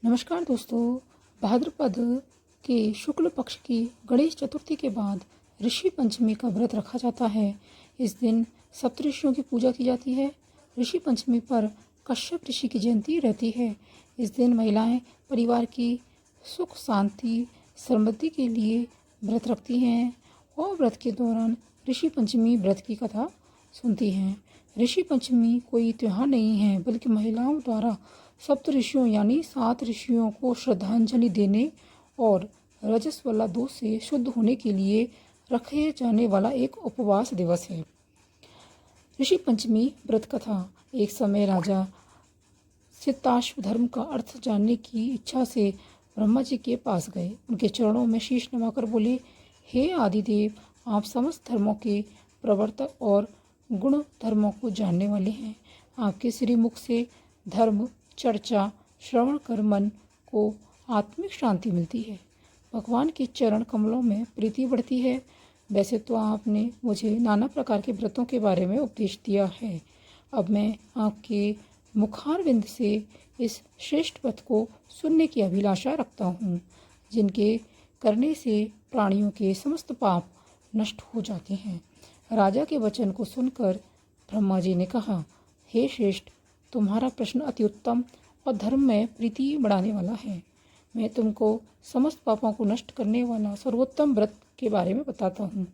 नमस्कार दोस्तों। भाद्रपद के शुक्ल पक्ष की गणेश चतुर्थी के बाद ऋषि पंचमी का व्रत रखा जाता है। इस दिन सप्तऋषियों की पूजा की जाती है। ऋषि पंचमी पर कश्यप ऋषि की जयंती रहती है। इस दिन महिलाएं परिवार की सुख शांति समृद्धि के लिए व्रत रखती हैं और व्रत के दौरान ऋषि पंचमी व्रत की कथा सुनती हैं। ऋषि पंचमी कोई त्योहार नहीं है, बल्कि महिलाओं द्वारा सप्त ऋषियों यानी 7 ऋषियों को श्रद्धांजलि देने और रजस्वला दोष से शुद्ध होने के लिए रखे जाने वाला एक उपवास दिवस है। ऋषि पंचमी व्रत कथा। एक समय राजा सिताश्वधर्म का अर्थ जानने की इच्छा से ब्रह्मा जी के पास गए। उनके चरणों में शीश नवाकर बोले, हे आदिदेव, आप समस्त धर्मों के प्रवर्तक और गुण धर्मों को जानने वाले हैं। आपके श्रीमुख से धर्म चर्चा श्रवण कर मन को आत्मिक शांति मिलती है। भगवान के चरण कमलों में प्रीति बढ़ती है। वैसे तो आपने मुझे नाना प्रकार के व्रतों के बारे में उपदेश दिया है। अब मैं आपके मुखारविंद से इस श्रेष्ठ व्रत को सुनने की अभिलाषा रखता हूँ, जिनके करने से प्राणियों के समस्त पाप नष्ट हो जाते हैं। राजा के वचन को सुनकर ब्रह्मा जी ने कहा, हे श्रेष्ठ, तुम्हारा प्रश्न अति उत्तम और धर्म में प्रीति बढ़ाने वाला है। मैं तुमको समस्त पापों को नष्ट करने वाला सर्वोत्तम व्रत के बारे में बताता हूँ।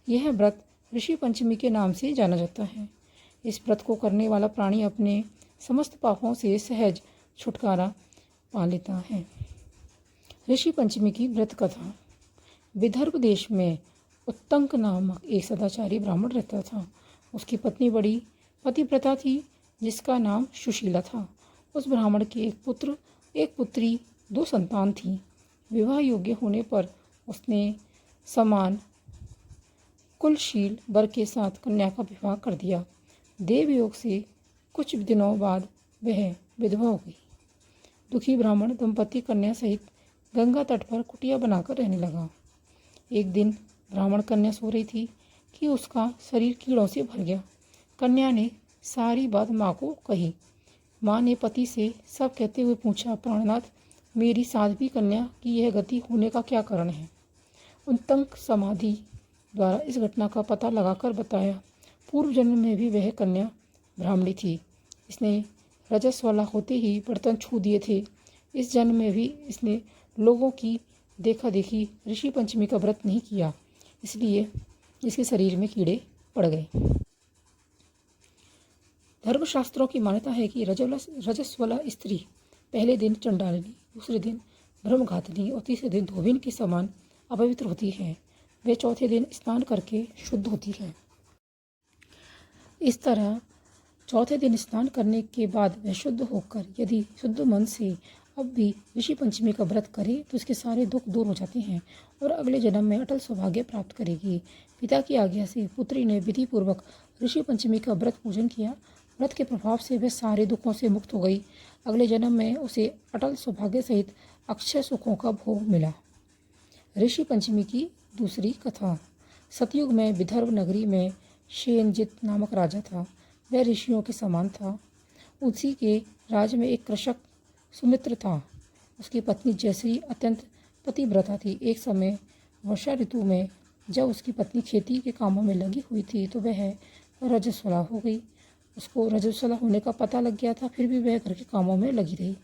यह व्रत ऋषि पंचमी के नाम से जाना जाता है। इस व्रत को करने वाला प्राणी अपने समस्त पापों से सहज छुटकारा पा लेता है। ऋषि पंचमी की व्रत कथा। विदर्भ देश में उत्तंक नामक एक सदाचारी ब्राह्मण रहता था। उसकी पत्नी बड़ी पतिव्रता थी, जिसका नाम सुशीला था। उस ब्राह्मण के एक पुत्र एक पुत्री 2 संतान थीं। विवाह योग्य होने पर उसने समान कुलशील वर के साथ कन्या का विवाह कर दिया। देवयोग से कुछ दिनों बाद वह विधवा हो गई। दुखी ब्राह्मण दंपति कन्या सहित गंगा तट पर कुटिया बनाकर रहने लगा। एक दिन ब्राह्मण कन्या सो रही थी कि उसका शरीर कीड़ों से भर गया। कन्या ने सारी बात माँ को कही। माँ ने पति से सब कहते हुए पूछा, प्राणनाथ, मेरी साध्वी कन्या की यह गति होने का क्या कारण है? उत्तंक समाधि द्वारा इस घटना का पता लगाकर बताया, पूर्व जन्म में भी वह कन्या ब्राह्मणी थी। इसने रजस्वला होते ही बर्तन छू दिए थे। इस जन्म में भी इसने लोगों की देखा देखी ऋषि पंचमी का व्रत नहीं किया, इसलिए इसके शरीर में कीड़े पड़ गए। धर्मशास्त्रों की मान्यता है कि रजस्वला स्त्री पहले दिन चंडालिनी, दूसरे दिन ब्रह्मघातिनी और तीसरे दिन धोबिन के समान अपवित्र होती है। वे चौथे दिन स्नान करके शुद्ध होती है। इस तरह चौथे दिन स्नान करने के बाद वह शुद्ध होकर यदि शुद्ध मन से अब भी ऋषि पंचमी का व्रत करे तो उसके सारे दुख दूर हो जाते हैं और अगले जन्म में अटल सौभाग्य प्राप्त करेगी। पिता की आज्ञा से पुत्री ने विधि पूर्वक ऋषि पंचमी का व्रत पूजन किया। व्रत के प्रभाव से वह सारे दुखों से मुक्त हो गई। अगले जन्म में उसे अटल सौभाग्य सहित अक्षय सुखों का भोग मिला। ऋषि पंचमी की दूसरी कथा। सतयुग में विदर्भ नगरी में शेनजित नामक राजा था। वह ऋषियों के समान था। उसी के राज्य में एक कृषक सुमित्र था। उसकी पत्नी जयश्री अत्यंत पतिव्रता थी। एक समय वर्षा ऋतु में जब उसकी पत्नी खेती के कामों में लगी हुई थी तो वह रजस्वला हो गई। उसको रजस्वला होने का पता लग गया था, फिर भी वह घर के कामों में लगी रही।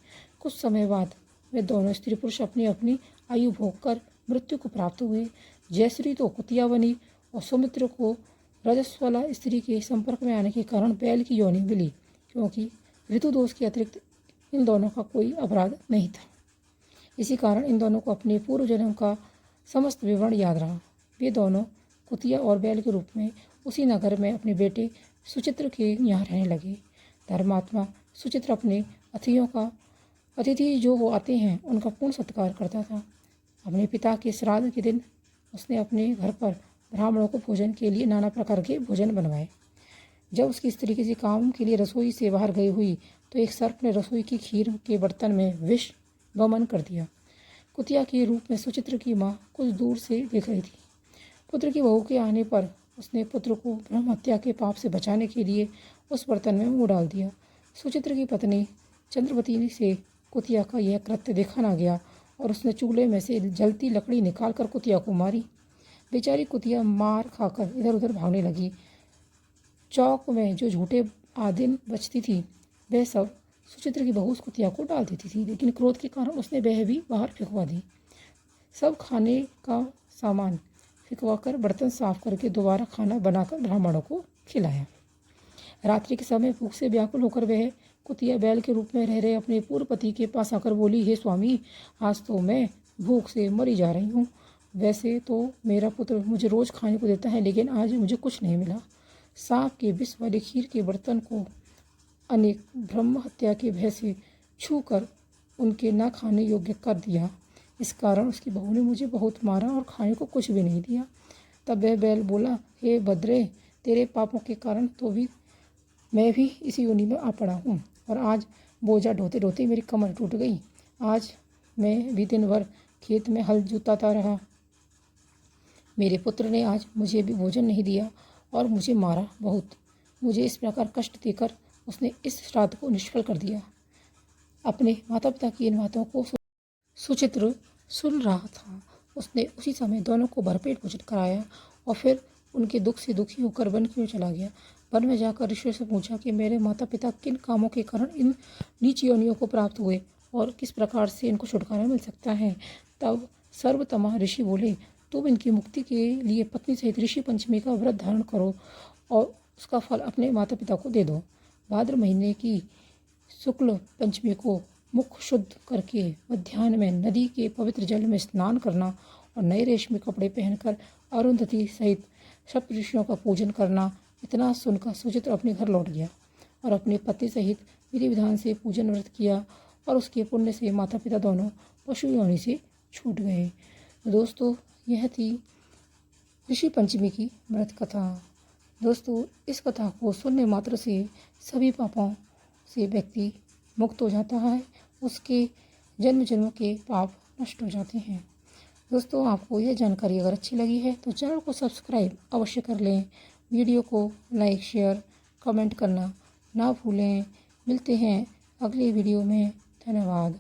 कुछ समय बाद वे दोनों स्त्री पुरुष अपनी अपनी आयु भोग कर मृत्यु को प्राप्त हुए। जयश्री तो कुतिया बनी और सुमित्र को रजस्वला स्त्री के संपर्क में आने के कारण बैल की योनि मिली, क्योंकि ऋतु दोष के अतिरिक्त इन दोनों का कोई अपराध नहीं था। इसी कारण इन दोनों को अपने पूर्व जन्म का समस्त विवरण याद रहा। वे दोनों कुतिया और बैल के रूप में उसी नगर में अपने बेटे सुचित्र के यहाँ रहने लगे। धर्मात्मा सुचित्र अपने अतिथि जो वो आते हैं उनका पूर्ण सत्कार करता था। अपने पिता के श्राद्ध के दिन उसने अपने घर पर ब्राह्मणों को भोजन के लिए नाना प्रकार के भोजन बनवाए। जब उसकी स्त्री किसी काम के लिए रसोई से बाहर गई हुई तो एक सर्प ने रसोई की खीर के बर्तन में विष वमन कर दिया। कुतिया के रूप में सुचित्र की माँ कुछ दूर से देख रही थी। पुत्र की बहू के आने पर उसने पुत्र को ब्रह्म हत्या के पाप से बचाने के लिए उस बर्तन में मुँह डाल दिया। सुचित्र की पत्नी चंद्रवती से कुतिया का यह कृत्य देखा ना गया और उसने चूल्हे में से जलती लकड़ी निकालकर कुतिया को मारी। बेचारी कुतिया मार खाकर इधर उधर भागने लगी। चौक में जो झूठे आदिन बचती थी वह सब सुचित्र की बहू उस कुतिया को डाल देती थी, लेकिन क्रोध के कारण उसने वह भी बाहर फेंकवा दी। सब खाने का सामान फेंकवाकर बर्तन साफ करके दोबारा खाना बनाकर ब्राह्मणों को खिलाया। रात्रि के समय भूख से व्याकुल होकर वह कुतिया बैल के रूप में रह रहे अपने पूर्व पति के पास आकर बोली, हे स्वामी, आज तो मैं भूख से मरी जा रही हूँ। वैसे तो मेरा पुत्र मुझे रोज़ खाने को देता है, लेकिन आज मुझे कुछ नहीं मिला। सांप के विष वाले खीर के बर्तन को अनेक ब्रह्म हत्या के भय से छू कर उनके न खाने योग्य कर दिया। इस कारण उसकी बहू ने मुझे बहुत मारा और खाने को कुछ भी नहीं दिया। तब वह बैल बोला, हे भद्रे, तेरे पापों के कारण तो भी मैं भी इसी योनि में आ पड़ा हूँ और आज बोझा ढोते ढोते मेरी कमर टूट गई। आज मैं भी दिन भर खेत में हल जोताता रहा। मेरे पुत्र ने आज मुझे भी भोजन नहीं दिया और मुझे मारा बहुत। मुझे इस प्रकार कष्ट देकर उसने इस श्राद्ध को निष्फल कर दिया। अपने माता पिता की इन बातों को सुचित्र सुन रहा था। उसने उसी समय दोनों को भरपेट भोजन कराया और फिर उनके दुख से दुखी होकर वन की ओर चला गया। वन में जाकर ऋषि से पूछा कि मेरे माता पिता किन कामों के कारण इन नीच योनियों को प्राप्त हुए और किस प्रकार से इनको छुटकारा मिल सकता है। तब सर्वतमा ऋषि बोले, तुम इनकी मुक्ति के लिए पत्नी सहित ऋषि पंचमी का व्रत धारण करो और उसका फल अपने माता पिता को दे दो। भाद्र महीने की शुक्ल पंचमी को मुख शुद्ध करके मध्याह्न में नदी के पवित्र जल में स्नान करना और नए रेशमी कपड़े पहनकर अरुंधति सहित सप्त ऋषियों का पूजन करना। इतना सुनकर सुचित्र अपने घर लौट गया और अपने पति सहित विधि विधान से पूजन व्रत किया और उसके पुण्य से माता पिता दोनों पशु योनि से छूट गए। दोस्तों, यह थी ऋषि पंचमी की व्रत कथा। दोस्तों, इस कथा को सुनने मात्र से सभी पापों से व्यक्ति मुक्त हो जाता है, उसके जन्म जन्म के पाप नष्ट हो जाते हैं। दोस्तों, आपको यह जानकारी अगर अच्छी लगी है तो चैनल को सब्सक्राइब अवश्य कर लें। वीडियो को लाइक, शेयर, कमेंट करना ना भूलें। मिलते हैं अगले वीडियो में। धन्यवाद।